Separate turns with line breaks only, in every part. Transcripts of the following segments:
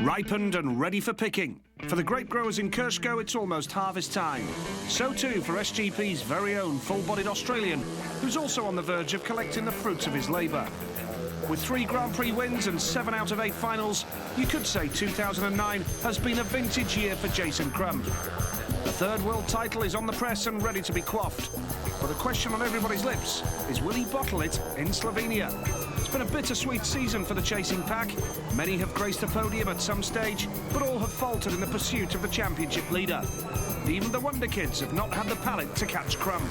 Ripened and ready for picking. For the grape growers in Kershko, it's almost harvest time. So too for SGP's very own full-bodied Australian, who's also on the verge of collecting the fruits of his labour. With 3 Grand Prix wins and 7 out of 8 finals, you could say 2009 has been a vintage year for Jason Crump. The 3rd world title is on the press and ready to be quaffed. But the question on everybody's lips is, will he bottle it in Slovenia? It's been a bittersweet season for the chasing pack. Many have graced the podium at some stage, but all have faltered in the pursuit of the championship leader. Even the Wonder Kids have not had the palate to catch Crump.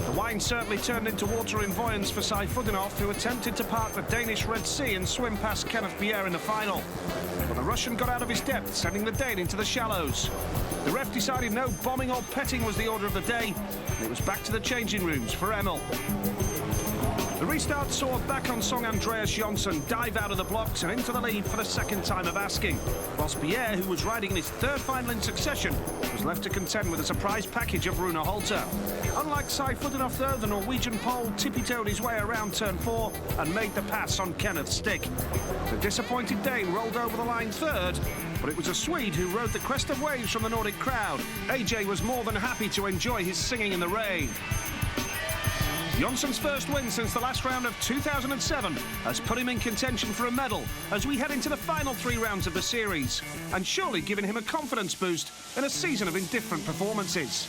The wine certainly turned into water in Voyens for Saifudinov, who attempted to part the Danish Red Sea and swim past Kenneth Pierre in the final. But the Russian got out of his depth, sending the Dane into the shallows. The ref decided no bombing or petting was the order of the day, and it was back to the changing rooms for Emil. The restart saw back-on-song Andreas Jonsson dive out of the blocks and into the lead for the 2nd time of asking, whilst Pierre, who was riding in his 3rd final in succession, was left to contend with a surprise package of Rune Holte. Unlike Saifudinov, though, the Norwegian Pole tippy-toed his way around turn 4 and made the pass on Kenneth's stick. The disappointed Dane rolled over the line 3rd, but it was a Swede who rode the crest of waves from the Nordic crowd. AJ was more than happy to enjoy his singing in the rain. Jonsson's first win since the last round of 2007 has put him in contention for a medal as we head into the final 3 rounds of the series, and surely giving him a confidence boost in a season of indifferent performances.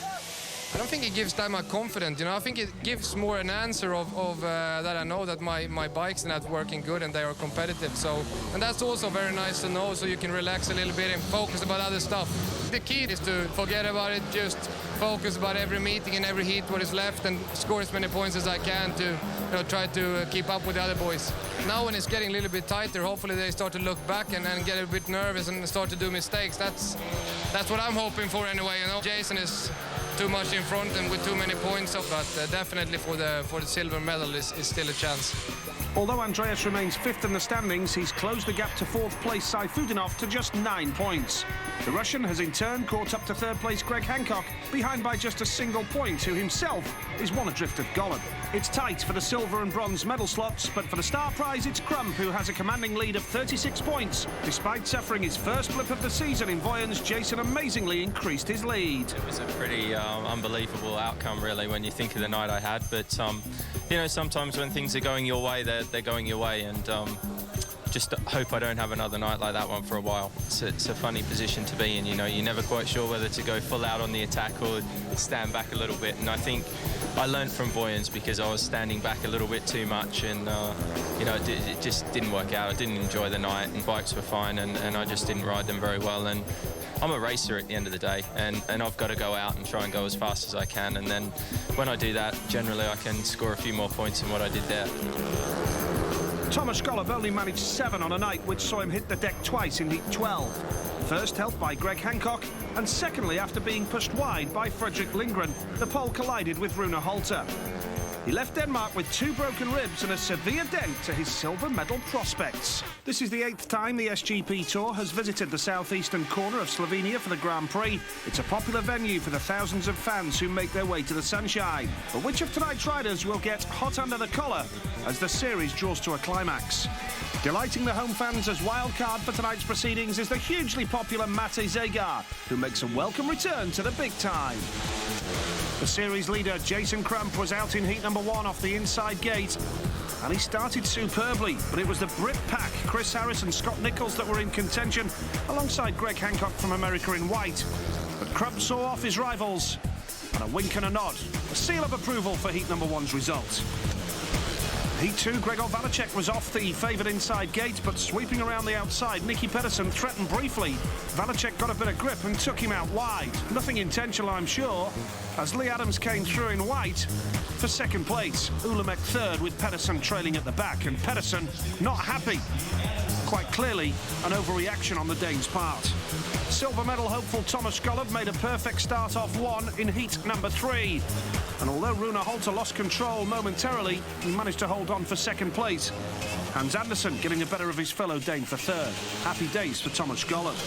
I don't think it gives that much confidence, you know. I think it gives more an answer of that I know that my bike's not working good and they are competitive. So, and that's also very nice to know, so you can relax a little bit and focus about other stuff. The key is to forget about it, just focus about every meeting and every heat what is left and score as many points as I can to, you know, try to keep up with the other boys. Now when it's getting a little bit tighter, hopefully they start to look back and then get a bit nervous and start to do mistakes. That's what I'm hoping for anyway. You know, Jason is too much in front and with too many points, but definitely for the silver medal is still a chance.
Although Andreas remains 5th in the standings, he's closed the gap to 4th place Saifudinov to just 9 points. The Russian has in turn caught up to 3rd place Greg Hancock, behind by just a single point, who himself is one adrift of Gollan. It's tight for the silver and bronze medal slots, but for the star prize it's Crump, who has a commanding lead of 36 points. Despite suffering his first blip of the season in Voyens, Jason amazingly increased his lead.
It was a pretty unbelievable outcome, really, when you think of the night I had, but you know, sometimes when things are going your way, they're going your way, and just hope I don't have another night like that one for a while. It's a funny position to be in, you know. You're never quite sure whether to go full out on the attack or stand back a little bit, and I think I learned from Voyens because I was standing back a little bit too much, and you know, it just didn't work out. I didn't enjoy the night, and bikes were fine, and I just didn't ride them very well. And I'm a racer at the end of the day, and I've got to go out and try and go as fast as I can, and then when I do that, generally I can score a few more points than what I did there.
Thomas Golub only managed 7 on a night which saw him hit the deck twice in heat 12. First helped by Greg Hancock, and secondly after being pushed wide by Fredrik Lindgren, the pole collided with Rune Holte. He left Denmark with 2 broken ribs and a severe dent to his silver medal prospects. This is the 8th time the SGP Tour has visited the southeastern corner of Slovenia for the Grand Prix. It's a popular venue for the thousands of fans who make their way to the sunshine. But which of tonight's riders will get hot under the collar as the series draws to a climax? Delighting the home fans as wild card for tonight's proceedings is the hugely popular Mate Zagar, who makes a welcome return to the big time. The series leader, Jason Crump, was out in heat number 1 off the inside gate, and he started superbly, but it was the Brit pack, Chris Harris and Scott Nichols, that were in contention, alongside Greg Hancock from America in white. But Crump saw off his rivals, and a wink and a nod, a seal of approval for heat number 1's result. Heat 2, Gregor Valacek was off the favoured inside gate, but sweeping around the outside, Nicky Pedersen threatened briefly. Valacek got a bit of grip and took him out wide. Nothing intentional, I'm sure, as Lee Adams came through in white for 2nd place. Ulemek 3rd, with Pedersen trailing at the back, and Pedersen not happy. Quite clearly, an overreaction on the Dane's part. Silver medal hopeful Thomas Golub made a perfect start off 1 in heat number 3. And although Rune Holte lost control momentarily, he managed to hold on for 2nd place. Hans Andersen getting the better of his fellow Dane for 3rd. Happy days for Thomas Golub.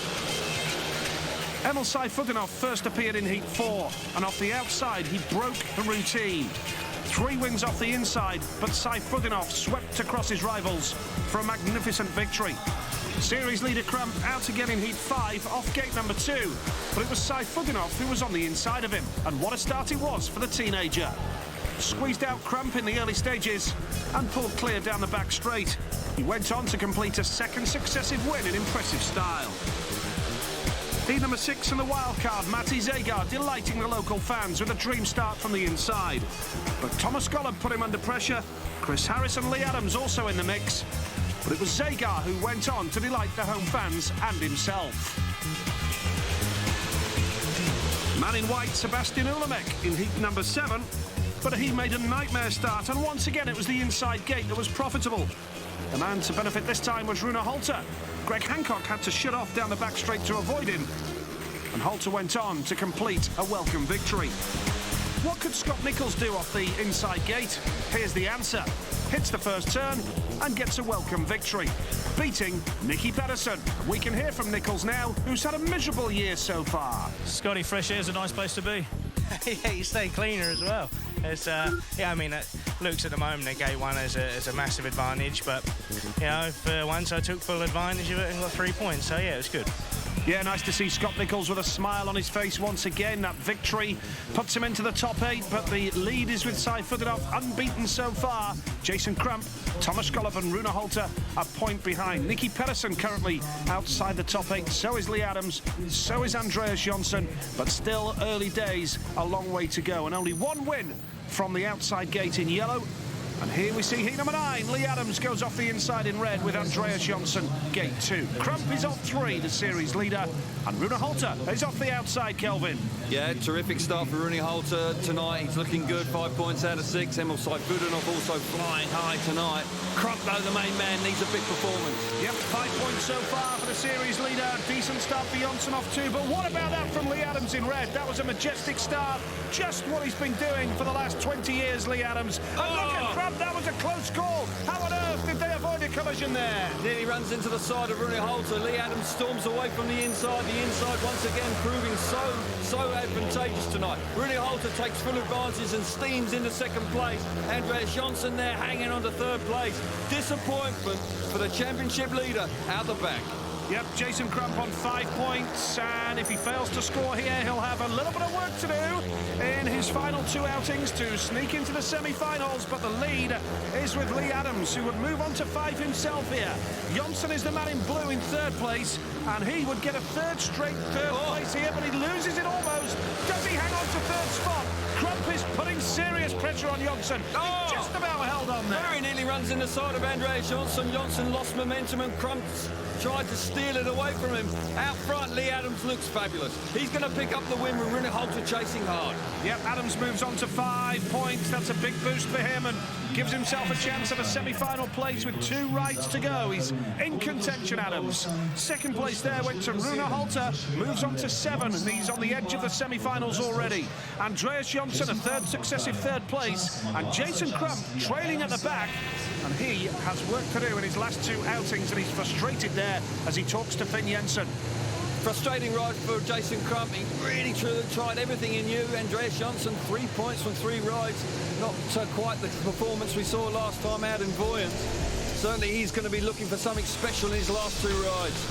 Emil Saifudinov first appeared in heat 4, and off the outside he broke the routine. 3 wins off the inside, but Saifudinov swept across his rivals for a magnificent victory. Series leader Crump out again in heat 5 off gate number 2, but it was Saifudinov who was on the inside of him, and what a start it was for the teenager. Squeezed out Crump in the early stages and pulled clear down the back straight. He went on to complete a second successive win in impressive style. Heat number 6 in the wildcard, Matti Zagar delighting the local fans with a dream start from the inside. But Thomas Golub put him under pressure. Chris Harris and Lee Adams also in the mix. But it was Zagar who went on to delight the home fans and himself. Man in white, Sebastian Ulemek in heat number 7. But he made a nightmare start, and once again it was the inside gate that was profitable. The man to benefit this time was Rune Holter. Greg Hancock had to shut off down the back straight to avoid him, and Holter went on to complete a welcome victory. What could Scott Nicholls do off the inside gate? Here's the answer. Hits the first turn and gets a welcome victory, beating Nicky Pedersen. We can hear from Nicholls now, who's had a miserable year so far.
Scotty, fresh air's a nice place to be.
Yeah, you stay cleaner as well. It's, yeah, I mean, Luke's at the moment at gate 1 is a massive advantage, but, you know, for once I took full advantage of it and got 3 points, so yeah, it was good.
Yeah, nice to see Scott Nicholls with a smile on his face once again. That victory puts him into the top 8, but the lead is with Saifudinov unbeaten so far. Jason Crump, Thomas Golub and Rune Holter a point behind. Nicky Pedersen currently outside the top 8. So is Lee Adams, so is Andreas Jonsson, but still early days, a long way to go. And only one win from the outside gate in yellow. And here we see heat number 9. Lee Adams goes off the inside in red with Andreas Jonsson, gate 2. Crump is on 3, the series leader. And Rune Holter is off the outside, Kelvin.
Yeah, terrific start for Rune Holter tonight. He's looking good, 5 points out of 6. Emil Saifudinov also flying high tonight. Crump, though, the main man, needs a big performance.
Yep, 5 points so far for the series leader. Decent start for Jonsson off 2. But what about that from Lee Adams in red? That was a majestic start. Just what he's been doing for the last 20 years, Lee Adams. And look at Crump, that was a close call. How on earth did they avoid a collision there?
Nearly runs into the side of Rune Holter. Lee Adams storms away from the inside. The inside once again proving so advantageous tonight. Rune Holter takes full advantage and steams into second place. Andreas Jonsson there hanging on to third place. Disappointment for the championship leader out the back.
Yep, Jason Crump on 5 points, and if he fails to score here, he'll have a little bit of work to do in his final 2 outings to sneak into the semi-finals, but the lead is with Lee Adams, who would move on to 5 himself here. Jonsson is the man in blue in 3rd place, and he would get a 3rd straight place here, but he loses it almost. Does he hang on to 3rd spot? Crump is putting serious pressure on Jonsson. He just about held on there.
Very nearly runs in the side of Andreas Jonsson. Jonsson lost momentum and Crump tried to steal it away from him. Out front, Lee Adams looks fabulous. He's going to pick up the win with Rune Holter chasing hard.
Yep, Adams moves on to 5 points. That's a big boost for him and gives himself a chance at a semi-final place with 2 rides to go. He's in contention, Adams. 2nd place there went to Rune Holter. Moves on to 7, and he's on the edge of the semi-finals already. Andreas Jonsson, a 3rd successive 3rd place. And Jason Crump trailing at the back. And he has work to do in his last 2 outings, and he's frustrated there as he talks to Finn Jensen.
Frustrating ride for Jason Crump. He really tried everything he knew. Andreas Jonsson, 3 points from 3 rides. Not quite the performance we saw last time out in Voyant. Certainly he's going to be looking for something special in his last 2 rides.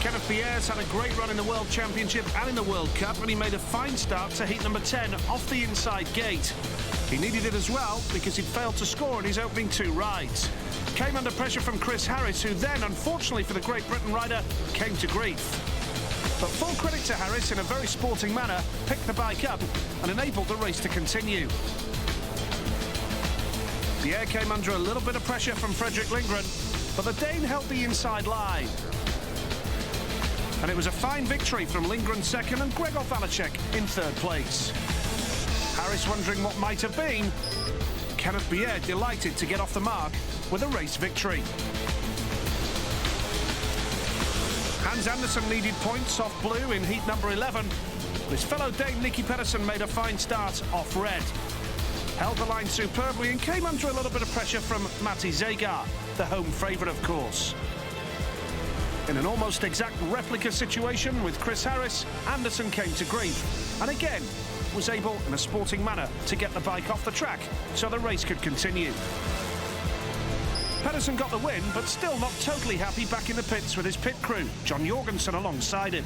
Kenneth Pierre's had a great run in the World Championship and in the World Cup, and he made a fine start to heat number 10 off the inside gate. He needed it as well because he'd failed to score in his opening 2 rides. Came under pressure from Chris Harris, who then, unfortunately for the Great Britain rider, came to grief. But full credit to Harris, in a very sporting manner, picked the bike up and enabled the race to continue. Pierre came under a little bit of pressure from Fredrik Lindgren, but the Dane held the inside line. And it was a fine victory from Lindgren 2nd and Gregor Valacek in 3rd place. Harris wondering what might have been. Kenneth Pierre delighted to get off the mark with a race victory. Hans Andersen needed points off blue in heat number 11. His fellow Dane Nicky Pedersen made a fine start off red. Held the line superbly and came under a little bit of pressure from Matti Zagar, the home favourite of course. In an almost exact replica situation with Chris Harris, Andersen came to grief and again was able in a sporting manner to get the bike off the track so the race could continue. Pedersen got the win, but still not totally happy back in the pits with his pit crew. John Jorgensen alongside him.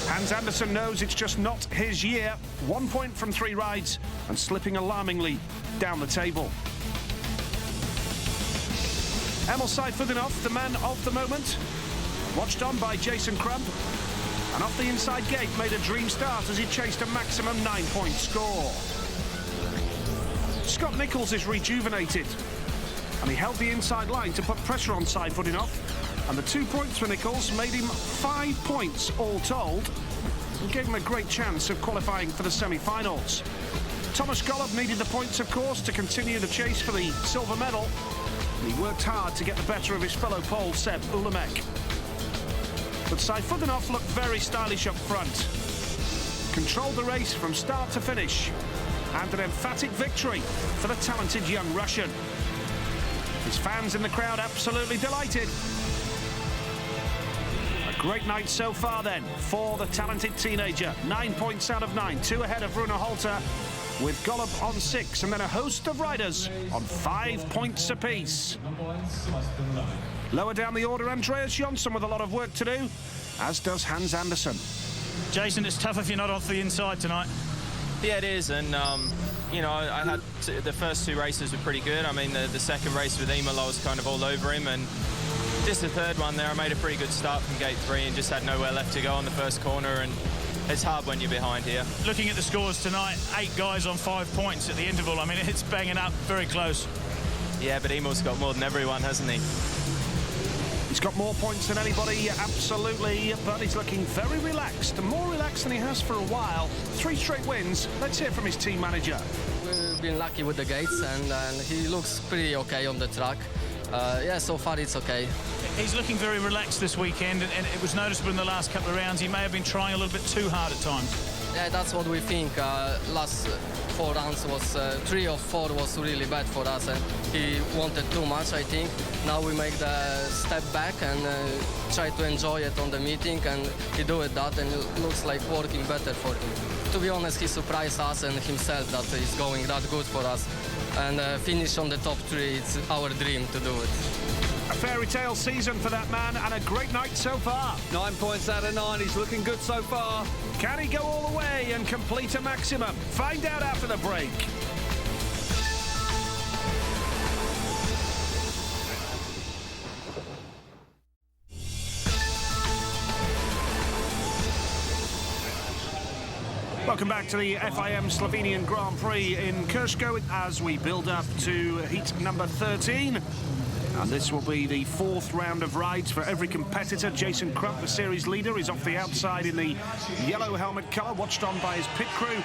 Hans Andersen knows it's just not his year. 1 point from 3 rides and slipping alarmingly down the table. Emil Seyfudinov, the man of the moment, watched on by Jason Crump, and off the inside gate made a dream start as he chased a maximum 9-point score. Scott Nichols is rejuvenated, and he held the inside line to put pressure on Seyfudinov, and the 2 points for Nichols made him 5 points all told, and gave him a great chance of qualifying for the semi-finals. Thomas Golub needed the points, of course, to continue the chase for the silver medal, and he worked hard to get the better of his fellow Pole, Seb Ulemek. But Seyfudinov looked very stylish up front. Controlled the race from start to finish, and an emphatic victory for the talented young Russian. His fans in the crowd absolutely delighted. A great night so far then for the talented teenager. 9 points out of 9, 2 ahead of Rune Holter, with Golub on 6, and then a host of riders on 5 points apiece. Lower down the order, Andreas Jonsson with a lot of work to do, as does Hans Andersen.
Jason, it's tough if you're not off the inside tonight.
Yeah, it is, and you know, I had the first 2 races were pretty good. I mean, the second race with Emil, I was kind of all over him, and just the third one there, I made a pretty good start from gate 3 and just had nowhere left to go on the first corner, and it's hard when you're behind here.
Looking at the scores tonight, 8 guys on 5 points at the interval. I mean, it's banging up very close.
Yeah, but Emil's got more than everyone, hasn't he?
He's got more points than anybody, absolutely, but he's looking very relaxed, more relaxed than he has for a while. 3 straight wins. Let's hear from his team manager.
We've been lucky with the gates, and he looks pretty okay on the track. Yeah, so far it's okay.
He's looking very relaxed this weekend, and it was noticeable in the last couple of rounds. He may have been trying a little bit too hard at times.
Yeah, that's what we think. Last 4 rounds was 3 or 4 was really bad for us, and he wanted too much, I think. Now we make the step back and try to enjoy it on the meeting, and he do it that, and it looks like working better for him. To be honest, he surprised us and himself that he's going that good for us, and finish on the top 3. It's our dream to do it.
A fairy tale season for that man, and a great night so far.
9 points out of 9. He's looking good so far.
Can he go all the way and complete a maximum? Find out after the break. Welcome back to the FIM Slovenian Grand Prix in Krško as we build up to heat number 13. And this will be the 4th round of rides for every competitor. Jason Crump, the series leader, is off the outside in the yellow helmet colour, watched on by his pit crew.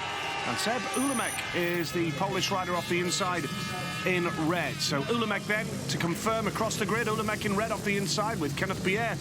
And Seb Ulemek is the Polish rider off the inside in red. So Ulemek then, to confirm across the grid, Ulemek in red off the inside with Kenneth Pierre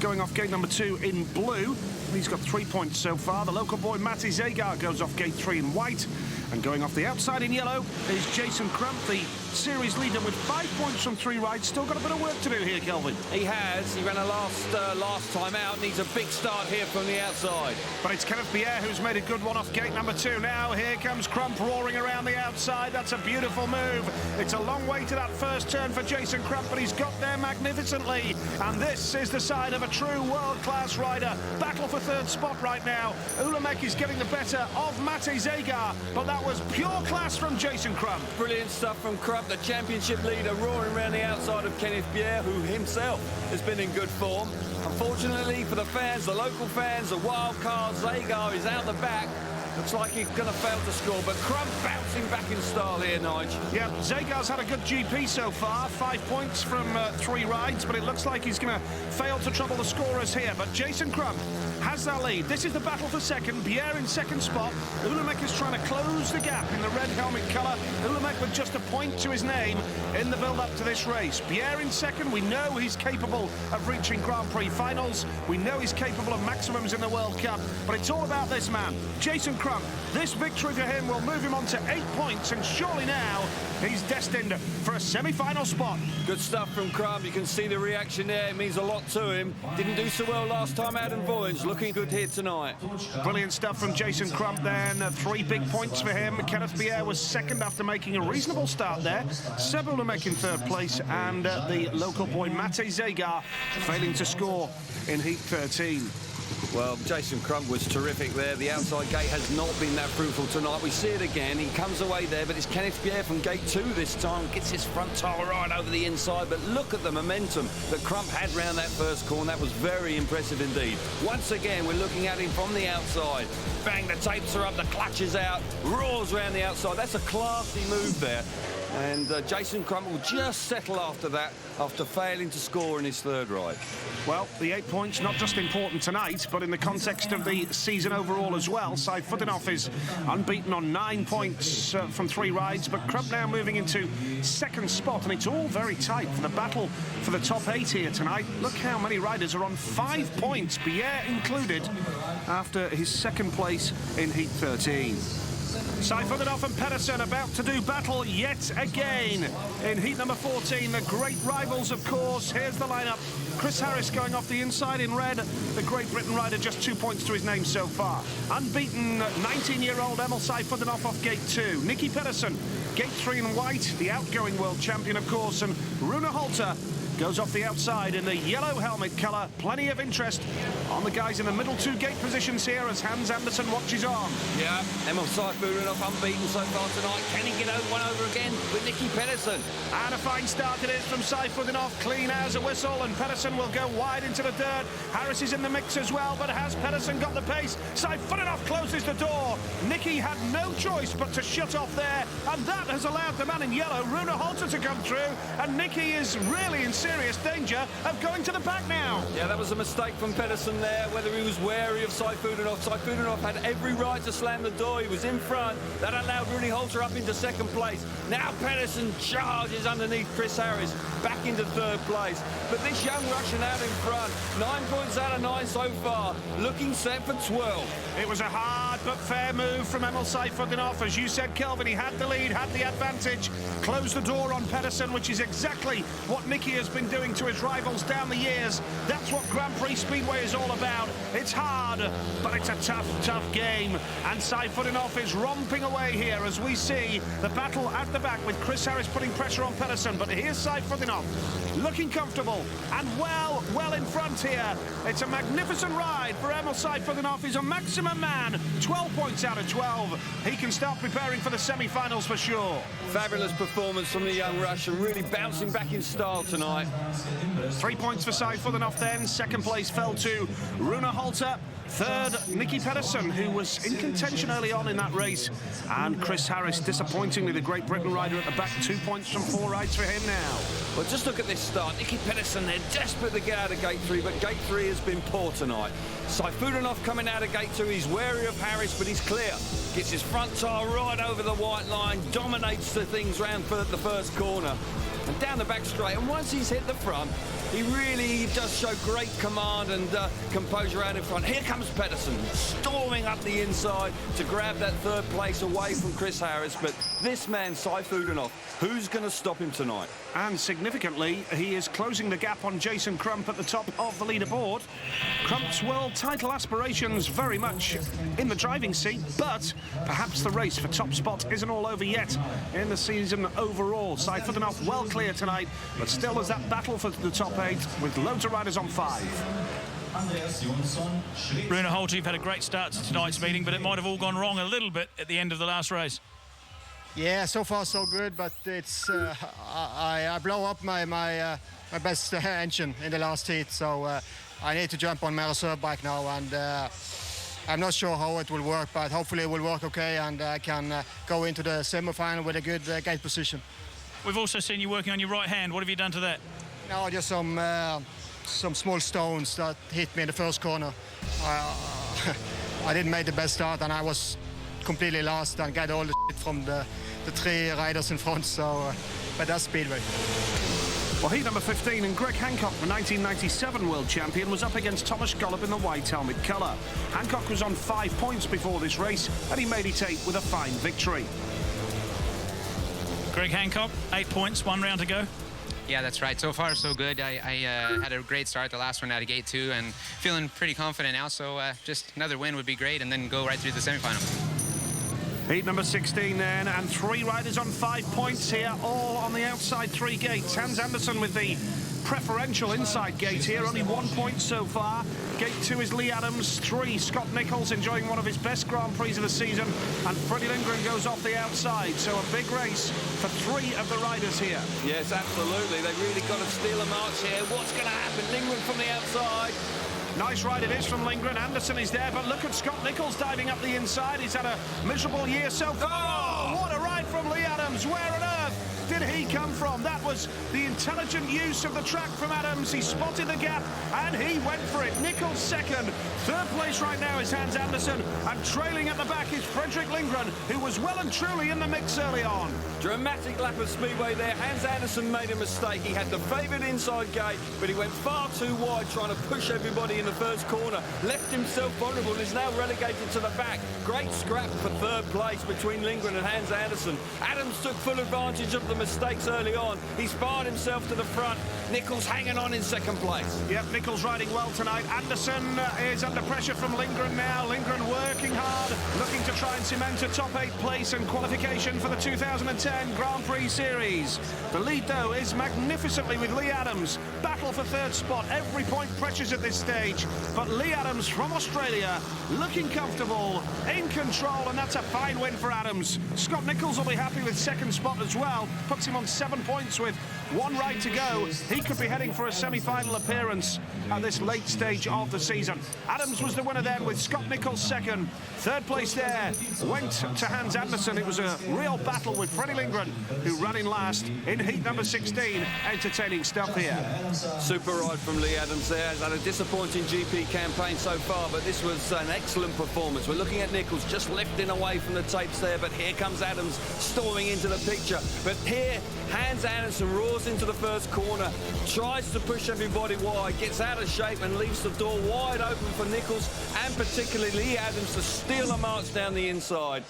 going off gate number 2 in blue. He's got 3 points so far. The local boy Matti Zegar goes off gate 3 in white. And going off the outside in yellow is Jason Crump, the series leader with 5 points from 3 rides. Still got a bit of work to do here, Kelvin.
He has. He ran a last time out. Needs a big start here from the outside.
But it's Kenneth Pierre who's made a good one off gate number 2. Now here comes Crump roaring around the outside. That's a beautiful move. It's a long way to that first turn for Jason Crump, but he's got there magnificently. And this is the side of a true world-class rider. Battle for 3rd spot right now. Ulemek is getting the better of Matti Zegar, but that was pure class from Jason Crump.
Brilliant stuff from Crump, the championship leader, roaring around the outside of Kenneth Pierre, who himself has been in good form. Unfortunately for the fans, the local fans, the wild card, Zegar is out the back. Looks like he's going to fail to score, but Crump bouncing back in style here, Nige.
Yeah, Zegar's had a good GP so far. 5 points from 3 rides, but it looks like he's going to fail to trouble the scorers here. But Jason Crump has that lead. This is the battle for second. Pierre in second spot. Ulemek is trying to close the gap in the red helmet colour. Ulemek with just a point to his name in the build-up to this race. Pierre in second. We know he's capable of reaching Grand Prix finals. We know he's capable of maximums in the World Cup. But it's all about this man, Jason Crump. This victory for him will move him on to 8 points, and surely now he's destined for a semi-final spot.
Good stuff from Crump. You can see the reaction there. It means a lot to him. Didn't do so well last time out in Voyage. Looking good here tonight.
Brilliant stuff from Jason Crump then. 3 big points for him. Kenneth Pierre was second after making a reasonable start there. Sebula making third place, and the local boy Mate Zagar failing to score in Heat 13.
Well, Jason Crump was terrific there. The outside gate has not been that fruitful tonight. We see it again. He comes away there, but it's Kenneth Pierre from gate 2 this time. Gets his front tire right over the inside, but look at the momentum that Crump had round that first corner. That was very impressive indeed. Once again, we're looking at him from the outside. Bang, the tapes are up, the clutch is out, roars around the outside. That's a classy move there. And Jason Crump will just settle after that, after failing to score in his third ride.
Well, the 8 points not just important tonight, but in the context of the season overall as well. Sayfutdinov is unbeaten on 9 points from 3 rides, but Crump now moving into second spot, and it's all very tight for the battle for the top 8 here tonight. Look how many riders are on 5 points, Pierre included, after his second place in Heat 13. Sayfutdinov and Pedersen about to do battle yet again in heat number 14. The great rivals, of course. Here's the lineup. Chris Harris going off the inside in red. The Great Britain rider, just 2 points to his name so far. Unbeaten 19-year-old Emil Sayfutdinov off gate 2. Nicky Pedersen, gate 3 in white, the outgoing world champion, of course. And Rune Holter goes off the outside in the yellow helmet colour. Plenty of interest on the guys in the middle 2 gate positions here as Hans Andersen watches on.
Yeah, Emil Sayfutdinov unbeaten so far tonight. Can he get one over again with Nicky Pedersen?
And a fine start it is from Sayfutdinov, clean as a whistle, and Pedersen will go wide into the dirt. Harris is in the mix as well, but has Pedersen got the pace? Sayfutdinov closes the door. Nicky had no choice but to shut off there, and that has allowed the man in yellow, Rune Holter, to come through, and Nicky is really in serious danger of going to the back now.
Yeah, that was a mistake from Pedersen there, whether he was wary of Sayfutdinov. Sayfutdinov had every right to slam the door. He was in front. That allowed Rune Holter up into second place. Now Pedersen charges underneath Chris Harris, back into third place. But this young Russian out in front, 9 points out of 9 so far, looking set for 12.
It was a hard but fair move from Emil Sayfutdinov. As you said, Kelvin, he had the lead, had the advantage, closed the door on Pedersen, which is exactly what Nicky has been doing to his rivals down the years. That's what Grand Prix Speedway is all about. It's hard, but it's a tough, tough game. And Sayfutdinov is romping away here as we see the battle at the back with Chris Harris putting pressure on Pedersen. But here's Sayfutdinov looking comfortable and well in front here. It's a magnificent ride for Emil Sayfutdinov. He's a maximum man, 12 points out of 12. He can start preparing for the semi-finals for sure.
Fabulous performance from the young Russian, really bouncing back in style tonight.
3 points for Sayfutdinov then. Second place fell to Rune Holter. Third, Nicky Pedersen, who was in contention early on in that race. And Chris Harris, disappointingly, the Great Britain rider at the back. 2 points from 4 rides for him now.
Well, just look at this start. Nicky Pedersen, they're desperate to get out of gate 3, but gate 3 has been poor tonight. Sayfutdinov coming out of gate 2, he's wary of Harris, but he's clear. Gets his front tyre right over the white line, dominates the things round for the first corner. And down the back straight, and once he's hit the front, he really does show great command and composure out in front. Here comes Pedersen, storming up the inside to grab that third place away from Chris Harris. But this man, Sayfutdinov, who's going to stop him tonight?
And significantly, he is closing the gap on Jason Crump at the top of the leaderboard. Crump's world title aspirations very much in the driving seat, but perhaps the race for top spot isn't all over yet in the season overall. Sayfutdinov well clear tonight, but still there's that battle for the top 8 with loads of riders on 5.
Rune Holter, you've had a great start to tonight's meeting, but it might have all gone wrong a little bit at the end of the last race.
Yeah, so far so good, but it's I blow up my best engine in the last heat, so I need to jump on my reserve bike now, and I'm not sure how it will work, but hopefully it will work okay, and I can go into the semi-final with a good gate position.
We've also seen you working on your right hand. What have you done to that?
No, just some small stones that hit me in the first corner. I didn't make the best start, and I was completely lost and got all the shit from the 3 riders in front, so but that's Speedway.
Well, heat number 15 and Greg Hancock, the 1997 world champion, was up against Thomas Gollop in the white helmet colour. Hancock was on 5 points before this race, and he made it 8 with a fine victory.
Greg Hancock, 8 points, 1 round to go.
Yeah, that's right. So far, so good. I had a great start, the last one out of gate 2, and feeling pretty confident now. So just another win would be great, and then go right through the semi-final.
Heat number 16 then, and 3 riders on 5 points here, all on the outside 3 gates. Hans Andersen with the preferential inside gate here, only 1 point so far. Gate 2 is Lee Adams, 3 Scott Nicholls enjoying one of his best Grand Prix of the season, and Freddie Lindgren goes off the outside, so a big race for 3 of the riders here.
Yes, absolutely. They've really got to steal a march here. What's going to happen? Lindgren from the outside.
Nice ride it is from Lindgren. Anderson is there, but look at Scott Nicholls diving up the inside. He's had a miserable year so far. Oh, what a ride from Lee Adams. Where on earth did he come from? That was the intelligent use of the track from Adams. He spotted the gap and he went for it. Nicholls second. Third place right now is Hans Andersen, and trailing at the back is Fredrik Lindgren, who was well and truly in the mix early on.
Dramatic lap of Speedway there. Hans Andersen made a mistake. He had the favoured inside gate, but he went far too wide trying to push everybody in the first corner. Left himself vulnerable and is now relegated to the back. Great scrap for third place between Lindgren and Hans Andersen. Adams took full advantage of the mistakes early on. He sparred himself to the front. Nicholls hanging on in second place.
Yep, Nicholls riding well tonight. Andersen is under pressure from Lindgren now. Lindgren working hard, looking to try and cement a top 8 place and qualification for the 2010 Grand Prix Series. The lead, though, is magnificently with Lee Adams. Battle for third spot. Every point pressures at this stage. But Lee Adams from Australia, looking comfortable, in control, and that's a fine win for Adams. Scott Nicholls will be happy with second spot as well. Puts him on 7 points with 1 ride to go. He could be heading for a semi-final appearance at this late stage of the season. Adams was the winner then with Scott Nicholls second. Third place there went to Hans Andersen. It was a real battle with Freddie Lindgren, who ran in last in heat number 16. Entertaining stuff here.
Super ride from Lee Adams there. Has had a disappointing GP campaign so far, but this was an excellent performance. We're looking at Nicholls just lifting away from the tapes there, but here comes Adams storming into the picture. But here, Hans Andersen roars into the first corner, tries to push everybody wide, gets out of shape and leaves the door wide open for Nicholls and particularly Lee Adams to steal a march down the inside.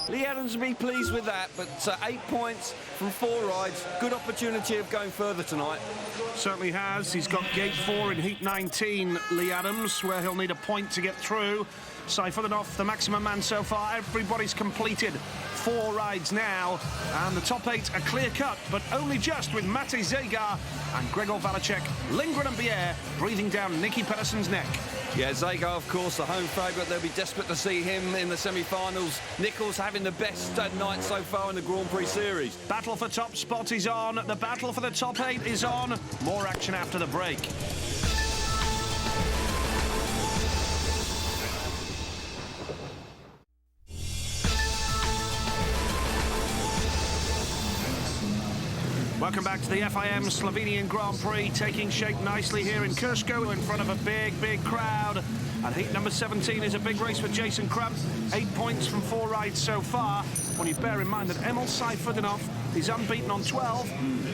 Lee Adams will be pleased with that, but 8 points from 4 rides. Good opportunity of going further tonight.
Certainly has. He's got gate 4 in heat 19, Lee Adams, where he'll need a point to get through. Saifulinov, the maximum man so far. Everybody's completed 4 rides now, and the top 8 are clear-cut, but only just with Matej Zagar and Gregor Valacek, Lindgren and Bier breathing down Nicky Pedersen's neck.
Yeah, Zagar, of course, the home favourite. They'll be desperate to see him in the semi-finals. Nicholls having the best night so far in the Grand Prix Series.
Battle for top spot is on. The battle for the top 8 is on. More action after the break. Welcome back to the FIM Slovenian Grand Prix, taking shape nicely here in Krško in front of a big crowd. And heat number 17 is a big race for Jason Crump. 8 points from 4 rides so far. When you bear in mind that Emil Saifulinov is unbeaten on 12.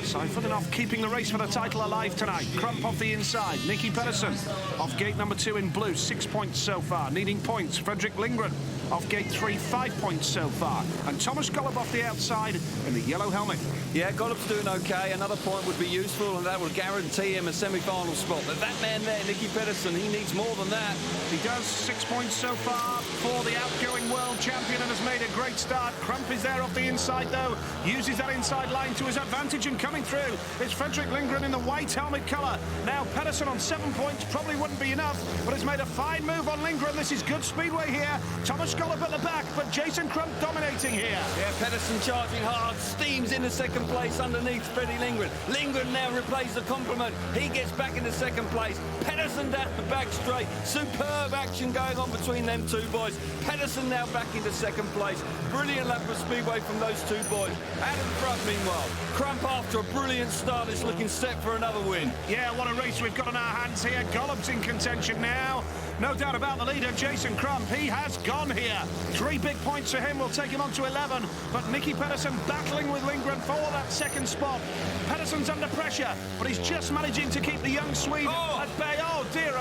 Saifulinov keeping the race for the title alive tonight. Crump off the inside. Nicky Pedersen off gate number 2 in blue. 6 points so far. Needing points. Fredrik Lindgren off gate 3. 5 points so far. And Thomas Gollop off the outside in the yellow helmet.
Yeah, Gollop's doing okay. Another point would be useful, and that would guarantee him a semi-final spot. But that man there, Nicky Pedersen, he needs more than that.
He does. 6 points so far for the outgoing world champion and has made a great start. Crump is there off the inside, though. Uses that inside line to his advantage, and coming through is Fredrik Lindgren in the white helmet colour. Now Pedersen on 7 points probably wouldn't be enough, but has made a fine move on Lindgren. This is good speedway here. Thomas Gollop at the back, but Jason Crump dominating here.
Yeah, Pedersen charging hard, steams into second place underneath Freddie Lindgren. Lindgren now replays the compliment. He gets back into second place. Pedersen down the back straight. Superb action going on between them two boys. Pedersen now back into second place. Brilliant lap of speedway from those two boys. Out in front, meanwhile, Crump after a brilliant start is looking set for another win.
Yeah, what a race we've got on our hands here. Gollop's in contention now. No doubt about the leader, Jason Crump. He has gone here. 3 big points for him will take him on to 11. But Nicky Pedersen battling with Lindgren for that second spot. Pedersen's under pressure, but he's just managing to keep the young Swede at bay. Oh dear,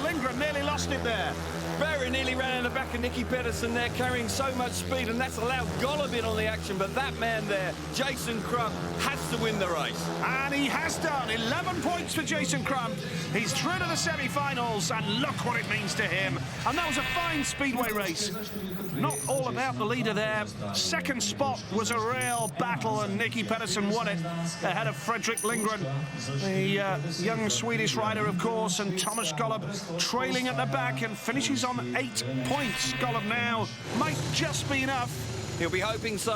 Lindgren nearly lost it there.
Very nearly ran in the back of Nicky Pedersen there, carrying so much speed, and that's allowed Golub in on the action. But that man there, Jason Crump, has to win the race.
And he has done. 11 points for Jason Crump. He's through to the semi-finals, and look what it means to him. And that was a fine Speedway race. Not all about the leader there. Second spot was a real battle, and Nicky Pedersen won it ahead of Fredrik Lindgren, the young Swedish rider, of course, and Thomas Golub trailing at the back and finishes on 8 points. Golub now might just be enough.
He'll be hoping so.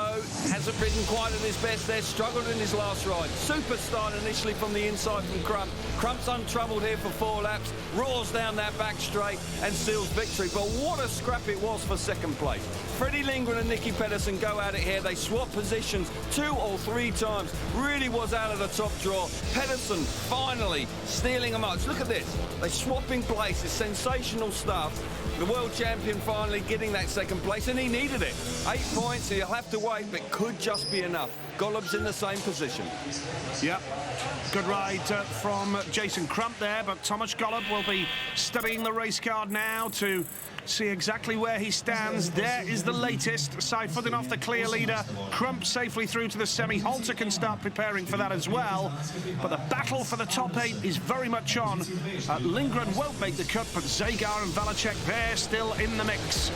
Hasn't ridden quite at his best there. Struggled in his last ride. Super start initially from the inside from Crump. Crump's untroubled here for 4 laps. Roars down that back straight and seals victory. But what a scrap it was for second place. Freddie Lindgren and Nicky Pedersen go at it here. They swap positions 2 or 3 times. Really was out of the top draw. Pedersen finally stealing them up. Look at this. They swap in places. Sensational stuff. The world champion finally getting that second place, and he needed it. 8 points, he'll have to wait, but could just be enough. Golub's in the same position.
Yep. Good ride from Jason Crump there, but Thomas Golub will be studying the race card now to see exactly where he stands. There is the latest. Side-footing off the clear leader. Crump safely through to the semi. Halter can start preparing for that as well. But the battle for the top 8 is very much on. Lindgren won't make the cut, but Zagar and Valacek, they're still in the mix.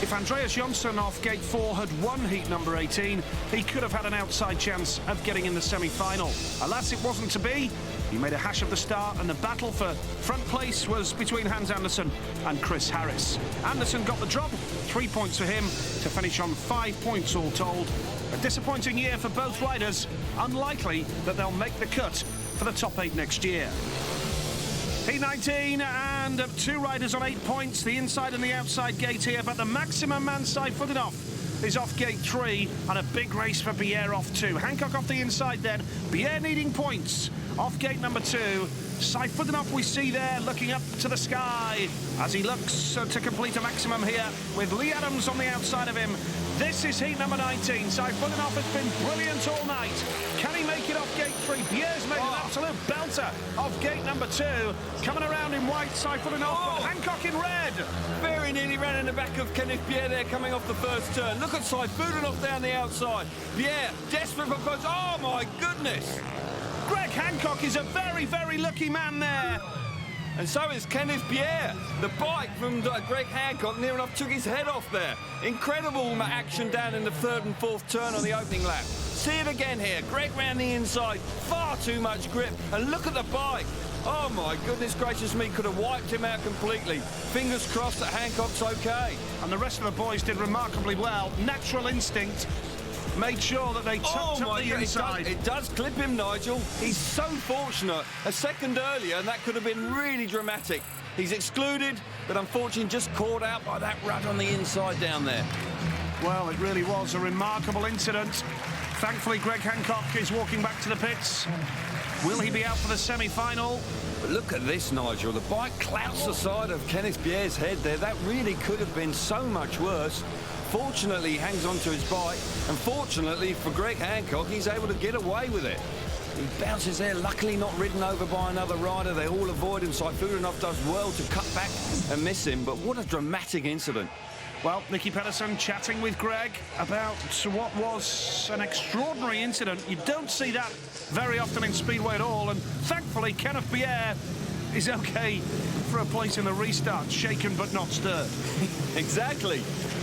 If Andreas Jonsson off gate 4 had won heat number 18, he could have had an outside chance of getting in the semi-final. Alas, it wasn't to be. He made a hash of the start, and the battle for front place was between Hans Andersen and Chris Harris. Andersen got the drop, 3 points for him to finish on 5 points all told. A disappointing year for both riders. Unlikely that they'll make the cut for the top 8 next year. Heat 19 and 2 riders on 8 points, the inside and the outside gate here, but the maximum man side-footed off is off gate 3, and a big race for Bier off 2. Hancock off the inside then, Bier needing points off gate number 2. Side-footed off we see there, looking up to the sky as he looks to complete a maximum here with Lee Adams on the outside of him. This is heat number 19. Side-footed off has been brilliant all night. Can he make it off gate 3? Bier's made an absolute belter off gate number 2. Coming around in white, side-footed off, but Hancock in red.
Very nearly ran in the back of Kenneth Bier there coming off the first turn. Look at side-footed off down the outside. Bier, desperate for points. Oh my goodness.
Greg Hancock is a very, very lucky man there.
And so is Kenneth Bier. The bike from Greg Hancock near enough took his head off there. Incredible action down in the 3rd and 4th turn on the opening lap. See it again here. Greg ran the inside, far too much grip. And look at the bike. Oh my goodness gracious me, could have wiped him out completely. Fingers crossed that Hancock's okay.
And the rest of the boys did remarkably well. Natural instinct made sure that they tucked up the inside.
It does clip him, Nigel. He's so fortunate. A second earlier, and that could have been really dramatic. He's excluded, but unfortunately just caught out by that rut on the inside down there.
Well, it really was a remarkable incident. Thankfully, Greg Hancock is walking back to the pits. Will he be out for the semi-final?
But look at this, Nigel. The bike clouts the side of Kenneth Bier's head there. That really could have been so much worse. Fortunately, he hangs onto his bike, and fortunately for Greg Hancock, he's able to get away with it. He bounces there, luckily not ridden over by another rider. They all avoid him. Saifurinov does well to cut back and miss him, but what a dramatic incident.
Well, Nicky Pedersen chatting with Greg about what was an extraordinary incident. You don't see that very often in Speedway at all, and thankfully Kenneth Bier is okay for a place in the restart, shaken but not stirred.
Exactly.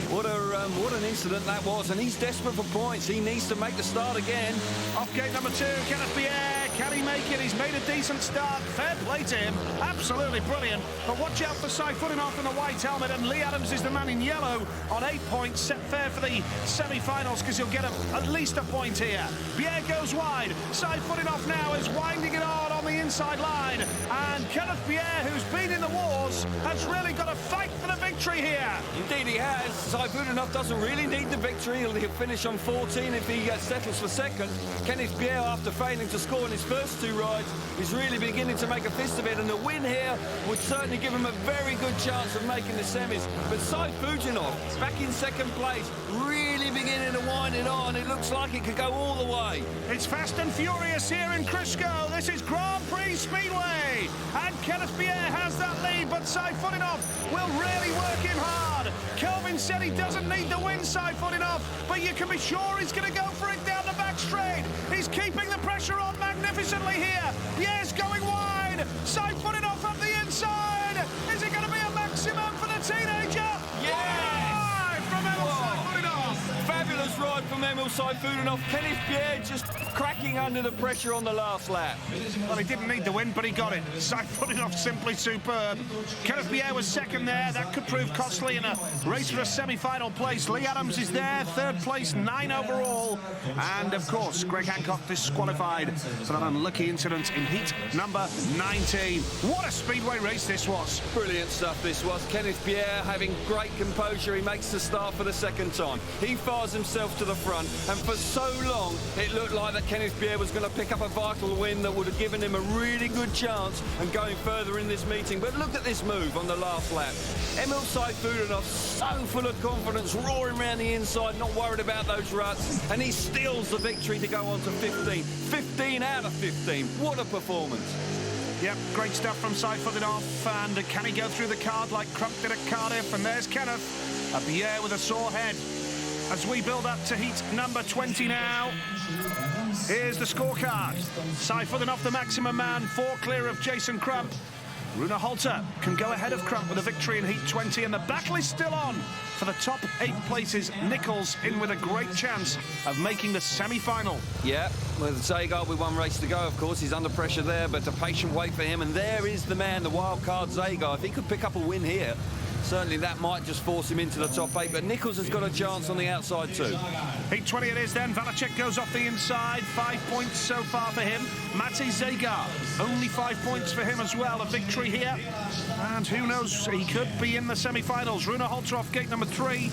What an incident that was, and he's desperate for points. He needs to make the start again.
Off gate number 2, Kenneth Bier. Can he make it? He's made a decent start. Fair play to him. Absolutely brilliant. But watch out for Saifurinov in the white helmet, and Lee Adams is the man in yellow on 8 points, set fair for the semi-finals because he'll get at least a point here. Bier goes wide. Saifurinov now is winding it on the inside line. And Kenneth Pierre, who's been in the wars, has really got to fight for the victory here.
Indeed he has. Saifudinov doesn't really need the victory. He'll finish on 14 if he settles for second. Kenneth Pierre, after failing to score in his first two rides, is really beginning to make a fist of it, and the win here would certainly give him a very good chance of making the semis. But Saifudinov, back in second place, really beginning to wind it on. It looks like it could go all the way.
It's fast and furious here in Crisco. This is Grand Prix Speedway. And Kenneth Pierre has that lead, but Saifudinov will really work him hard. Kelvin said he doesn't need the win, Saifudinov, but you can be sure he's going to go for it down the back straight. He's keeping the pressure on magnificently here. Pierre's going wide. Saifudinov up the inside. Is it going to be a maximum for the teenager?
Yeah!
From Emil Saifudinov.
Fabulous ride from Emil Saifudinov. Kenneth Pierre just cracking under the pressure on the last lap.
Well, he didn't need the win, but he got it. Saifudinov simply superb. Kenneth Pierre was second there. That could prove costly in a race for a semi-final place. Lee Adams is there, third place, 9 overall. And, of course, Greg Hancock disqualified for that unlucky incident in heat number 19. What a speedway race this was.
Brilliant stuff this was. Kenneth Pierre having great composure. He makes the start for the second time. He fires himself to the front, and for so long it looked like that Kenneth Pierre was going to pick up a vital win that would have given him a really good chance and going further in this meeting. But look at this move on the last lap. Emil Saifudinov, so full of confidence, roaring around the inside, not worried about those ruts, and he steals the victory to go on to 15. 15 out of 15. What a performance.
Yep, great stuff from Saifudinov. And can he go through the card like Crump did at Cardiff? And there's Kenneth, a Pierre with a sore head. As we build up to heat number 20 now. Here's the scorecard. Saifudinov, the maximum man, 4 clear of Jason Crump. Rune Holter can go ahead of Crump with a victory in heat 20, and the battle is still on for the top 8 places. Nichols in with a great chance of making the semi-final.
Yeah, with Zagar with one race to go, of course. He's under pressure there, but a patient wait for him. And there is the man, the wild card Zagar. If he could pick up a win here, certainly that might just force him into the top 8, but Nichols has got a chance on the outside too.
Heat 20 it is then. Valacek goes off the inside. 5 points so far for him. Matej Zagar, only 5 points for him as well. A victory here. And who knows, he could be in the semi-finals. Rune Holter off gate number 3.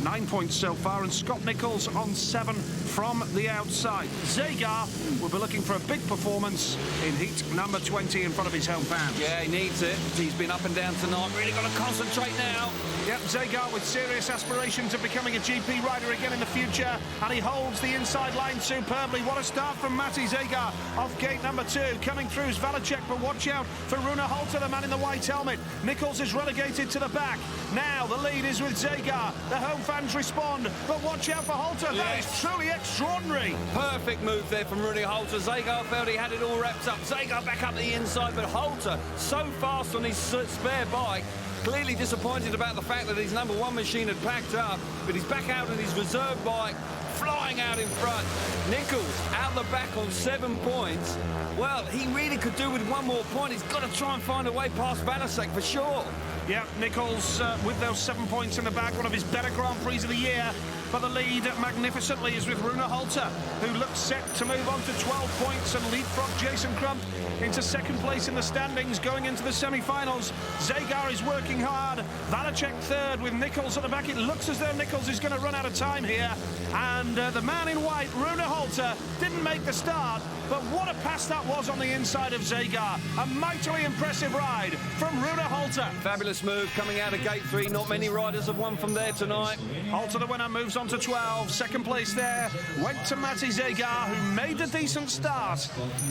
9 points so far, and Scott Nichols on 7 from the outside. Zagar will be looking for a big performance in heat number 20 in front of his home fans.
Yeah, he needs it. He's been up and down tonight. Really got to concentrate now.
Yep, Zagar with serious aspirations of becoming a GP rider again in the future, and he holds the inside line superbly. What a start from Matej Zagar off gate number 2. Coming through is Valacek, but watch out for Rune Holter, the man in the white helmet. Nichols is relegated to the back. Now the lead is with Zagar. The home fans respond, but watch out for Holter. That is truly extraordinary.
Perfect move there from Rune Holter. Zagar felt he had it all wrapped up. Zagar back up the inside, but Holter so fast on his spare bike. Clearly disappointed about the fact that his number 1 machine had packed up, but he's back out on his reserve bike, flying out in front. Nichols out the back on 7 points. Well, he really could do with 1 more point. He's got to try and find a way past Valacek for sure.
Yeah, Nichols with those 7 points in the bag, one of his better Grand Prix of the year. But the lead magnificently is with Rune Holter, who looks set to move on to 12 points and leapfrog Jason Crump into second place in the standings going into the semi-finals. Zagar is working hard. Valacek third with Nichols at the back. It looks as though Nichols is going to run out of time here. And the man in white, Rune Holter, didn't make the start. But what a pass that was on the inside of Zagar. A mightily impressive ride from Rune Holter.
Fabulous move coming out of gate 3. Not many riders have won from there tonight.
Holter, the winner, moves on to 12. Second place there went to Matej Zagar, who made a decent start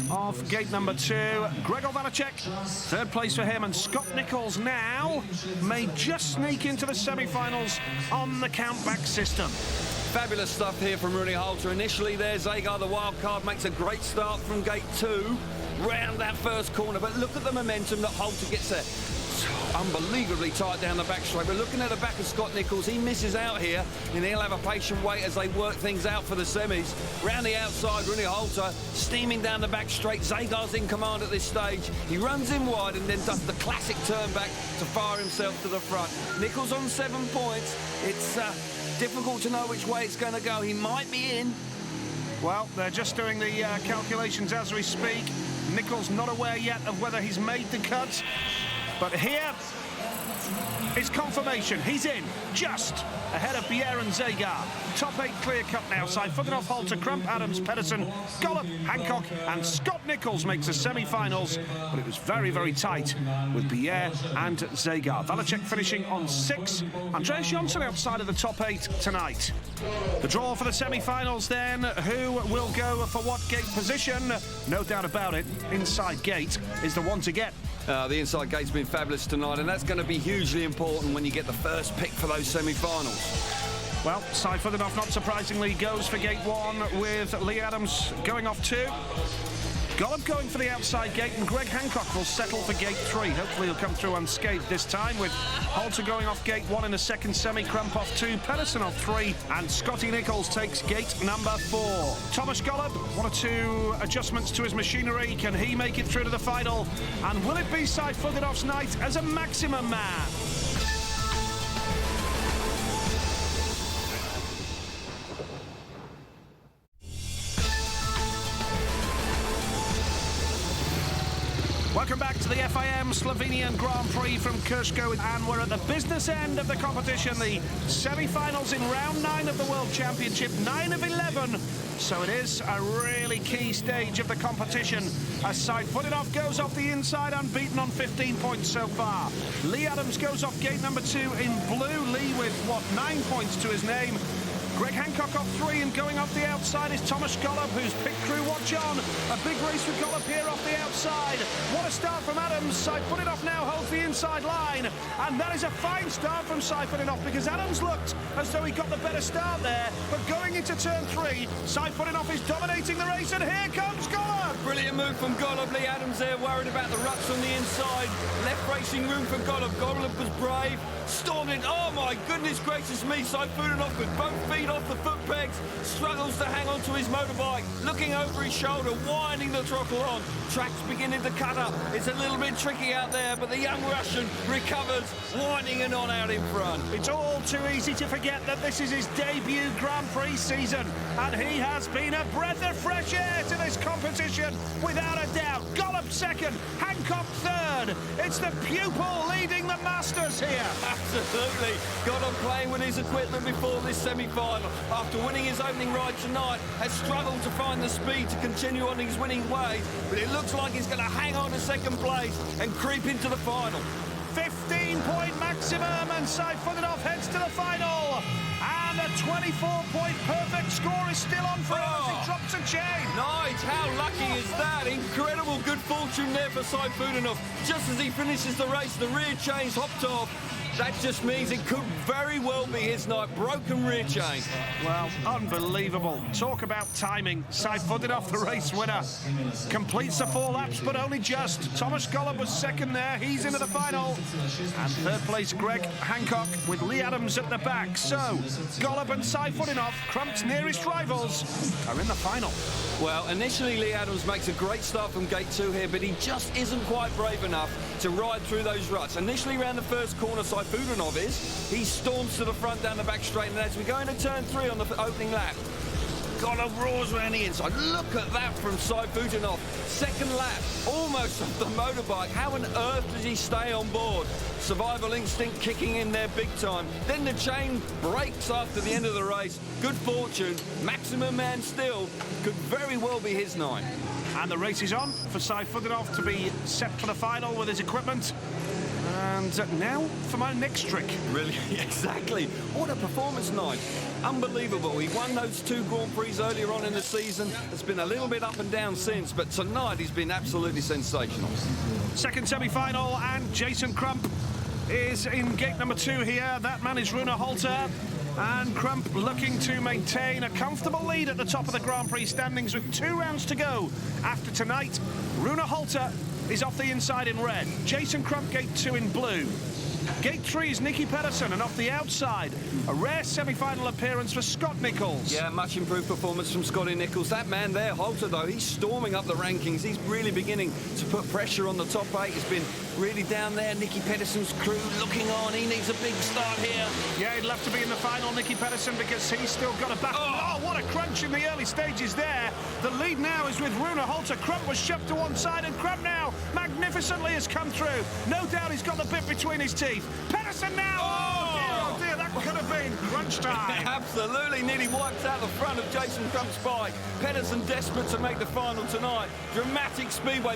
off gate number 2. Gregor Valacek, third place for him, and Scott Nichols now may just sneak into the semi-finals on the count-back system.
Fabulous stuff here from Rune Holter. Initially there, Zagar, the wild card, makes a great start from gate 2, round that first corner. But look at the momentum that Holter gets there. Unbelievably tight down the back straight. But looking at the back of Scott Nichols, he misses out here, and he'll have a patient wait as they work things out for the semis. Round the outside, Rune Holter steaming down the back straight. Zagar's in command at this stage. He runs in wide and then does the classic turn back to fire himself to the front. Nichols on 7 points. It's difficult to know which way it's going to go. He might be in.
Well, they're just doing the calculations as we speak. Nichols not aware yet of whether he's made the cut. But here is confirmation. He's in, just ahead of Bier and Zagar. Top 8 clear cut now. Saifutinov, Halter, Crump, Adams, Pedersen, Gollop, Hancock and Scott Nichols makes the semi-finals. But it was very, very tight with Bier and Zagar. Valacek finishing on 6. Andreas Jonsson outside of the top 8 tonight. The draw for the semi-finals then. Who will go for what gate position? No doubt about it, inside gate is the one to get.
The inside gate's been fabulous tonight, and that's going to be hugely important when you get the first pick for those semi-finals.
Well, Saifutinov, not surprisingly, goes for gate 1 with Lee Adams going off 2. Gollop going for the outside gate, and Greg Hancock will settle for gate 3. Hopefully he'll come through unscathed this time, with Halter going off gate 1 in the second semi, Crump off 2, Pedersen off 3, and Scotty Nichols takes gate number 4. Thomas Gollop, 1 or 2 adjustments to his machinery. Can he make it through to the final? And will it be Saifutinov's night as a maximum man? Welcome back to the FIM Slovenian Grand Prix from Krško, and we're at the business end of the competition, the semi-finals in round 9 of the World Championship, 9 of 11. So it is a really key stage of the competition as Saifutinov goes off the inside unbeaten on 15 points so far. Lee Adams goes off gate number 2 in blue. Lee with, 9 points to his name. Greg Hancock off 3, and going off the outside is Thomas Gollop, whose pit crew watch on. A big race with Gollop here off the outside. What a start from Adams. Saifutinov now holds the inside line, and that is a fine start from Saifutinov, because Adams looked as though he got the better start there, but going into turn 3, Saifutinov is dominating the race, and here comes Gollop.
Brilliant move from Gollop. Lee Adams there worried about the ruts on the inside. Left racing room for Gollop. Gollop was brave, stormed in. Oh my goodness gracious me, Saifutinov with both feet off the foot pegs, struggles to hang on to his motorbike, looking over his shoulder, winding the throttle on. Track's beginning to cut up. It's a little bit tricky out there, but the young Russian recovers, winding and on out in front.
It's all too easy to forget that this is his debut Grand Prix season, and he has been a breath of fresh air to this competition, without a doubt. Gollop second, Hancock third. It's the pupil leading the masters here.
Absolutely. Gollop playing with his equipment before this semi-final. After winning his opening ride tonight, has struggled to find the speed to continue on his winning ways, but it looks like he's going to hang on to second place and creep into the final.
15-point maximum, and Saifutinov heads to the final. And a 24-point perfect score is still on for him as he drops a chain.
Nice, how lucky is that? Incredible good fortune there for Saifutinov. Just as he finishes the race, the rear chain's hopped off. That just means it could very well be his night. Broken rear chain.
Well, unbelievable. Talk about timing. Saifutinov, the race winner, completes the 4 laps, but only just. Thomas Gollop was second there. He's into the final. And third place, Greg Hancock, with Lee Adams at the back. So, Gollop and Saifutinov, Crump's nearest rivals, are in the final.
Well, initially Lee Adams makes a great start from gate 2 here, but he just isn't quite brave enough to ride through those ruts. Initially around the first corner, Saifutinov is. He storms to the front down the back straight, and as we go into turn 3 on the opening lap, Gollop roars around the inside. Look at that from Saifutinov. Second lap, almost off the motorbike. How on earth does he stay on board? Survival instinct kicking in there big time. Then the chain breaks after the end of the race. Good fortune. Maximum man still. Could very well be his night.
And the race is on for Saifutinov to be set for the final with his equipment. And now for my next trick.
Really, exactly. What a performance night. Unbelievable. He won those 2 Grand Prix earlier on in the season. It's been a little bit up and down since, but tonight he's been absolutely sensational.
Second semi-final, and Jason Crump is in gate number 2 here. That man is Rune Halter. And Crump looking to maintain a comfortable lead at the top of the Grand Prix standings with 2 rounds to go. After tonight, Rune Halter is off the inside in red. Jason Crump, gate 2 in blue. Gate 3 is Nicky Pedersen, and off the outside, a rare semi-final appearance for Scott Nichols.
Yeah, much improved performance from Scotty Nichols. That man there, Halter, though, he's storming up the rankings. He's really beginning to put pressure on the top 8. He's been really down there. Nicky Pedersen's crew looking on. He needs a big start here.
Yeah, he'd love to be in the final, Nicky Pedersen, because he's still got a battle. Oh, what a crunch in the early stages there. The lead now is with Rune Halter. Crump was shoved to one side, and Crump now magnificently has come through. No doubt he's got the bit between his teeth. Pedersen now! Oh dear, that could have been crunch time.
Absolutely, nearly wiped out the front of Jason Crump's bike. Pedersen desperate to make the final tonight. Dramatic Speedway.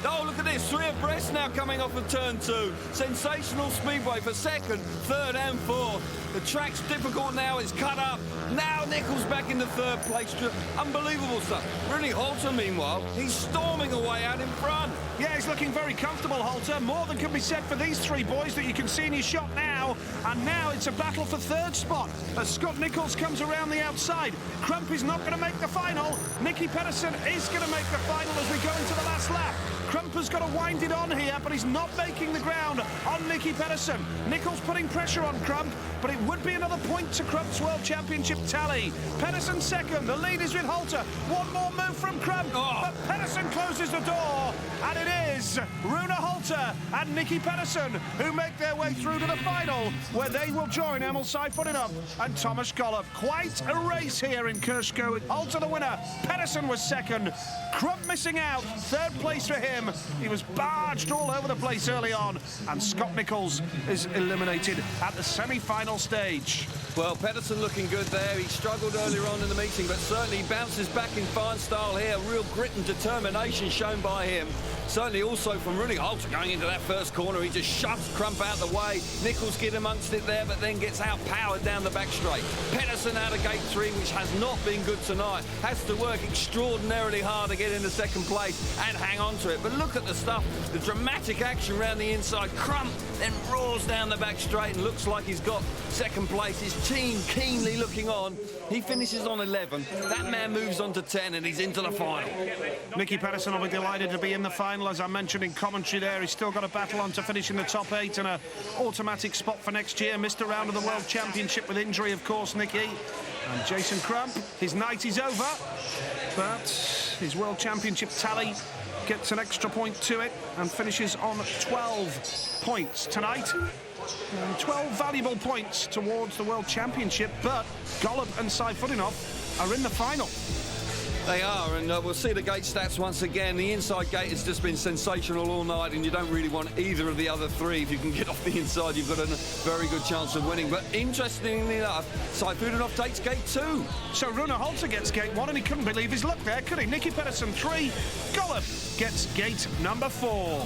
Oh, look at this, 3 abreast now coming off of turn 2. Sensational Speedway for 2nd, 3rd and 4th. The track's difficult now, it's cut up. Now Nichols back in the 3rd place. Unbelievable stuff. Rune Halter, meanwhile, he's storming away out in front.
Yeah, he's looking very comfortable, Halter. More than can be said for these 3 boys that you can see in his shot now. And now it's a battle for 3rd spot as Scott Nichols comes around the outside. Crump is not going to make the final. Nicky Pedersen is going to make the final as we go into the last lap. Crump has got to wind it on here, but he's not making the ground on Nicky Pedersen. Nichols putting pressure on Crump, but it would be another point to Crump's World Championship tally. Pedersen 2nd, the lead is with Halter. One more move from Crump, but Pedersen closes the door, and it is Rune Halter and Nicky Pedersen who make their way through to the final, where they will join Emil Seifutinov and Thomas Golub. Quite a race here in Kershko. Halter the winner, Pedersen was 2nd. Crump missing out, 3rd place for him. He was barged all over the place early on, and Scott Nichols is eliminated at the semi-final stage.
Well, Pedersen looking good there. He struggled earlier on in the meeting, but certainly he bounces back in fine style here. Real grit and determination shown by him. Certainly also from Rune Halter going into that first corner. He just shoves Crump out the way. Nichols get amongst it there, but then gets outpowered down the back straight. Pedersen out of gate 3, which has not been good tonight. Has to work extraordinarily hard to get into 2nd place and hang on to it. But look at the stuff, the dramatic action around the inside. Crump then roars down the back straight and looks like he's got 2nd place. His team keenly looking on. He finishes on 11. That man moves on to 10 and he's into the final.
Nicky Pedersen will be delighted to be in the final. As I mentioned in commentary there, he's still got a battle on to finish in the top 8 and an automatic spot for next year. Missed a round of the World Championship with injury, of course, Nicky. And Jason Crump, his night is over, but his World Championship tally gets an extra point to it and finishes on 12 points tonight. And 12 valuable points towards the World Championship, but Golub and Seifutinov are in the final.
They are, and we'll see the gate stats once again. The inside gate has just been sensational all night, and you don't really want either of the other 3. If you can get off the inside, you've got a very good chance of winning. But interestingly enough, Seifutinov takes gate 2.
So Rune Halter gets gate 1, and he couldn't believe his luck there, could he? Nicky Pedersen 3, Golub gets gate number 4.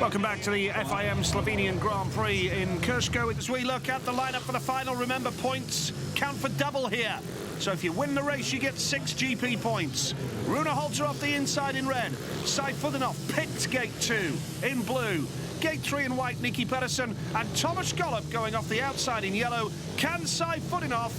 Welcome back to the FIM Slovenian Grand Prix in Kershko. As we look at the lineup for the final, remember, points count for double here. So if you win the race, you get 6 GP points. Rune Halter off the inside in red. Seifutinov picked gate 2 in blue. Gate 3 in white, Nicky Pedersen. And Thomas Golub going off the outside in yellow. Can Seifutinov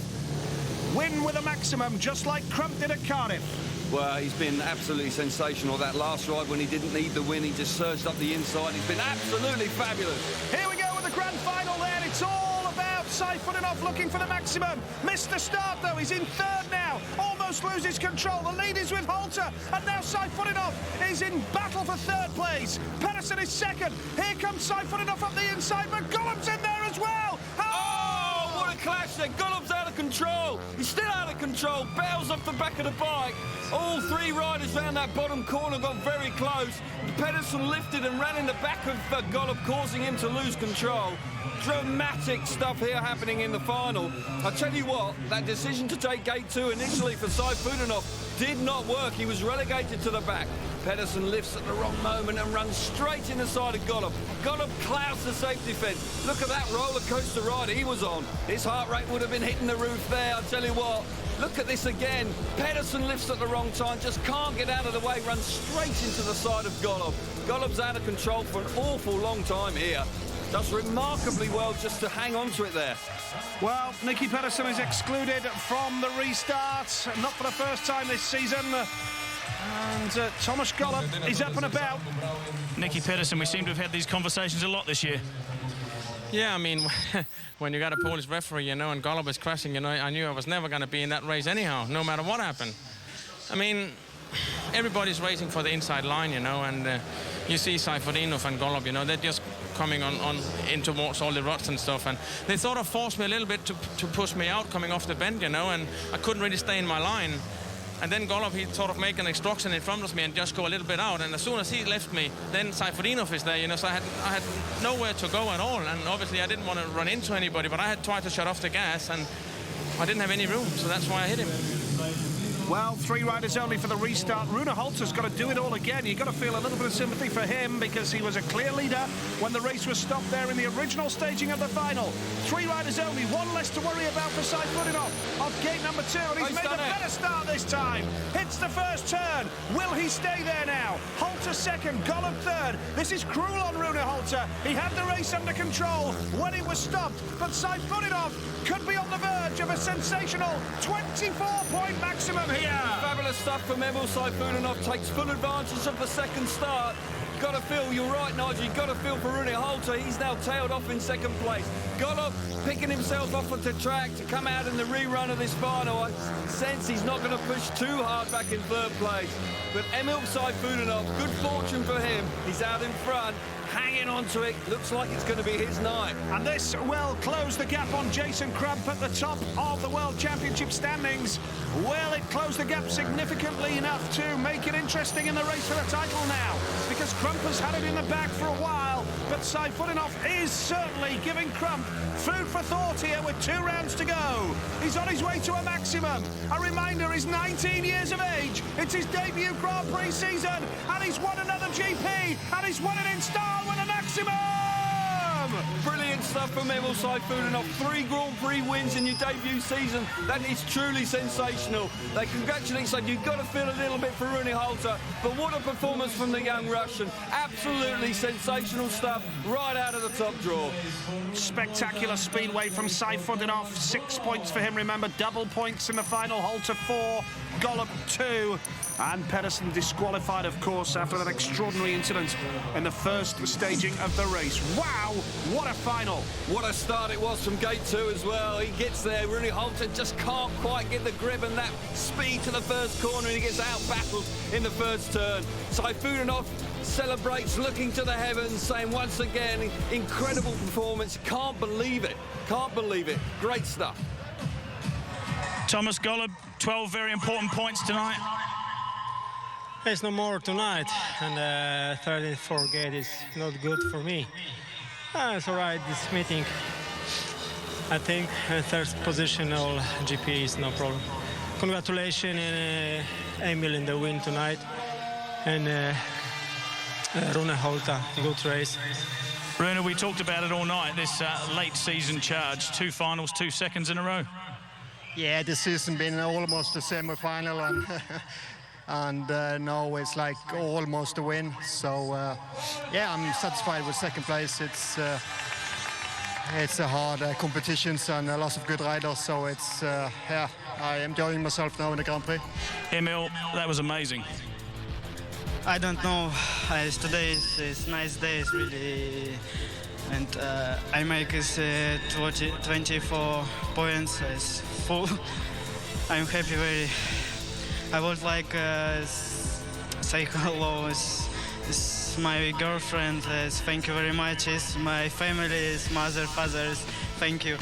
win with a maximum, just like Crump did at Cardiff?
Well, he's been absolutely sensational. That last ride when he didn't need the win, he just surged up the inside. He's been absolutely fabulous.
Here we go with the grand final there. It's all about Seifutinov looking for the maximum. Missed the start, though. He's in 3rd now. Almost loses control. The lead is with Halter. And now Seifutinov is in battle for 3rd place. Pedersen is 2nd. Here comes Seifutinov up the inside, but Golub's in there as well.
Oh, what a clash there. Golub's out of control. He's still out of control. Bails off the back of the bike. All 3 riders round that bottom corner got very close. Pedersen lifted and ran in the back of Golub, causing him to lose control. Dramatic stuff here happening in the final. I tell you what, that decision to take gate 2 initially for Seifutinov did not work. He was relegated to the back. Pedersen lifts at the wrong moment and runs straight in the side of Golub. Golub clouds the safety fence. Look at that roller coaster ride he was on. His heart rate would have been hitting the roof there. I tell you what, look at this again. Pedersen lifts at the wrong time, just can't get out of the way, runs straight into the side of Golub. Golub's out of control for an awful long time here. Does remarkably well just to hang on to it there.
Well, Nicky Pedersen is excluded from the restart, not for the first time this season. And Tomáš Golub is up and about.
Nicky Pedersen, we seem to have had these conversations a lot this year.
Yeah, I mean, when you got a Polish referee, you know, and Golub is crashing, you know, I knew I was never going to be in that race anyhow, no matter what happened. I mean, everybody's racing for the inside line, you know, and you see Sajfudinov and Golub, you know, they're just coming on in towards all the ruts and stuff, and they sort of forced me a little bit to push me out coming off the bend, you know, and I couldn't really stay in my line. And then Golub, he sort of make an obstruction in front of me and just go a little bit out. And as soon as he left me, then Sajfudinov is there, you know, so I had nowhere to go at all. And obviously I didn't want to run into anybody, but I had tried to shut off the gas and I didn't have any room, so that's why I hit him.
Well, 3 riders only for the restart. Rune Holter's got to do it all again. You've got to feel a little bit of sympathy for him because he was a clear leader when the race was stopped there in the original staging of the final. 3 riders only, 1 less to worry about for Sajfudinov off gate number 2, and he's made a better start this time. Hits the first turn. Will he stay there now? Holter second, Golub third. This is cruel on Rune Holter. He had the race under control when it was stopped, but Sajfudinov could be on the verge of a sensational 24-point maximum here.
Fabulous stuff from Emil Sajfudinov. Takes full advantage of the second start. Got to feel, you're right, Nigel, you've got to feel for Rune Holter. He's now tailed off in second place. Golub picking himself off of the track to come out in the rerun of this final. I sense he's not going to push too hard back in third place. But Emil Sajfudinov, good fortune for him. He's out in front, hanging on to it. Looks like it's going to be his night.
And this will close the gap on Jason Crump at the top of the World Championship standings. Will it close the gap significantly enough to make it interesting in the race for the title now? Because Crump has had it in the bag for a while, but Sajfudinov is certainly giving Crump food for thought here with 2 rounds to go. He's on his way to a maximum. A reminder, he's 19 years of age. It's his debut Grand Prix season, and he's won another GP, and he's won it in style with a maximum!
Brilliant stuff from Emil Sajfudinov. 3 Grand Prix wins in your debut season. That is truly sensational. They congratulate you. You've got to feel a little bit for Rune Holter, but what a performance from the young Russian. Absolutely sensational stuff right out of the top draw.
Spectacular speedway from Sajfudinov. 6 points for him, remember, double points in the final. Holter 4, Golub 2. And Pedersen disqualified, of course, after that extraordinary incident in the first staging of the race. Wow, what a final.
What a start it was from gate 2 as well. He gets there, Rune Holter just can't quite get the grip and that speed to the first corner, and he gets out-battled in the first turn. Sajfudinov celebrates, looking to the heavens, saying once again, incredible performance. Can't believe it. Can't believe it. Great stuff.
Tomáš Golub, 12 very important points tonight.
There's no more tonight, and 34 gate is not good for me. It's all right, this meeting. I think third position all GP is no problem. Congratulations, Emil in the win tonight, and Rune Holter, good race.
Rune, we talked about it all night, this late season charge. 2 finals, 2 seconds in a row.
Yeah, this season been almost the semi-final, and now it's like almost a win. So yeah, I'm satisfied with second place. It's a hard competition and a lot of good riders. So it's yeah, I'm enjoying myself now in the Grand Prix.
Emil, that was amazing.
I don't know. Today is nice day, it's really, and I make 24 points. It's full. I'm happy. Very. I would like say hello. It's my girlfriend. Thank you very much. It's my family. It's mother, fathers. Thank you.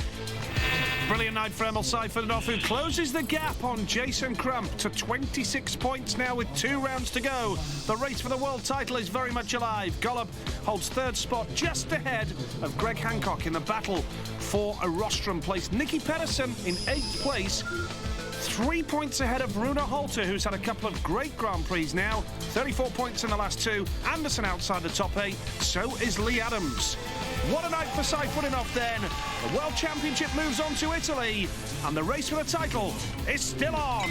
Brilliant night for Emil Sajfudinov, who closes the gap on Jason Crump to 26 points now with 2 rounds to go. The race for the world title is very much alive. Golub holds 3rd spot just ahead of Greg Hancock in the battle for a rostrum place. Nicky Pedersen in 8th place, 3 points ahead of Rune Holter, who's had a couple of great Grand Prix now. 34 points in the last 2. Anderson outside the top 8. So is Lee Adams. What a night for Sajfudinov then. The World Championship moves on to Italy, and the race for the title is still on.